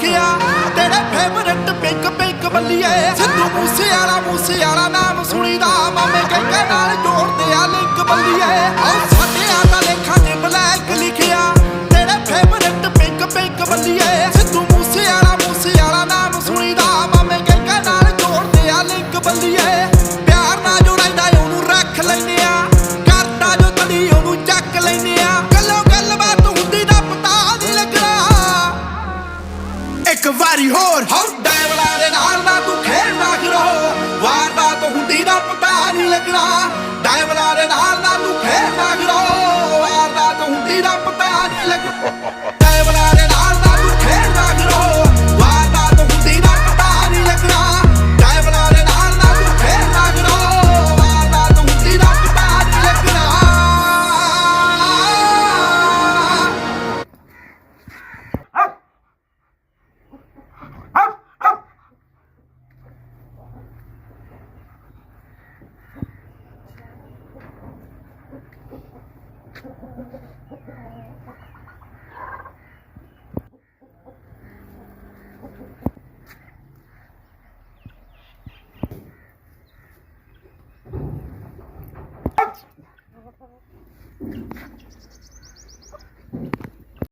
ਲਿਖਿਆ ਤੇਰੇ favourite pink pink ਬੱਲੀਏ ਸਿੱਧੂ ਮੂਸੇਵਾਲਾ ਨਾਮ ਸੁਣੀਦਾ ਮਾਮੇ ਕਹਿੰਦੇ ਨਾਲ ਜੋੜਦੇ ਆ ਲਿੰਕ ਬੱਲੀਏ ਸਾਡੇ ਦਾ ਲੇਖਾਂ 'ਚ ਬਲੈਕ ਲਿਖਿਆ ਤੇਰੇ ਫੇਵਰਟ ਪਿੰਕ ਪਿੰਕ ਬੱਲੀਏ ਸਿੱਧੂ ਮੂਸੇਵਾਲਾ ਨਾਮ ਸੁਣੀਦਾ ਮਾਮੇ ਕਹਿੰਦੇ ਨਾਲ ਜੋੜਦੇ ਆ ਲਿੰਕ ਬੱਲੀਏ ਪਿਆਰ ਨਾਲ ਜੋ ਰਹਿੰਦਾ ਉਹਨੂੰ ਰੱਖ ਲੈਨੇ ਆ ਕਰਦਾ ਜੋ ਤੜੀ ਉਹਨੂੰ ਚੱਕ ਲੈਨੇ ਆ ਗੱਲਬਾਤ ਹੁੰਦੀ ਦਾ ਪਤਾ ਨਹੀਂ ਲੱਗਣਾ ਇੱਕ ਵਾਰੀ ਹੋਰ ਡਾਇਵਲਾਂ ਦੇ ਨਾਲ ਨਾ ਤੂੰ ਖੇਡਣਾ ਕਰੋ ਵਾਰਦਾਤ ਹੁੰਦੀ ਦਾ ਪਤਾ ਨਹੀਂ ਲੱਗਣਾ ਡਾਇਵਲਾਂ ਦੇ ਨਾਲ ਨਾ ਤੂੰ ਖੇਡਣਾ ਕਰੋ ਵਾਰਦਾਤ ਹੁੰਦੀ ਦਾ ਪਤਾ ਨਹੀਂ ਲੱਗਣਾ ਡਾਇਵਲਾਂ ਦੇ ਨਾਲ ਨਾ ਤੂੰ ਖੇਡਣਾ ਕਰੋ ਵਾਰਦਾਤ ਹੁੰਦੀ ਦਾ ਪਤਾ ਨਹੀਂ ਲੱਗਣਾ ਡਾਇਵਲਾਂ ਦੇ ਨਾਲ ਨਾ ਤੂੰ ਖੇਡਣਾ ਕਰੋ ਵਾਰਦਾਤ ਹੁੰਦੀ ਦਾ ਪਤਾ ਨਹੀਂ ਲੱਗਣਾ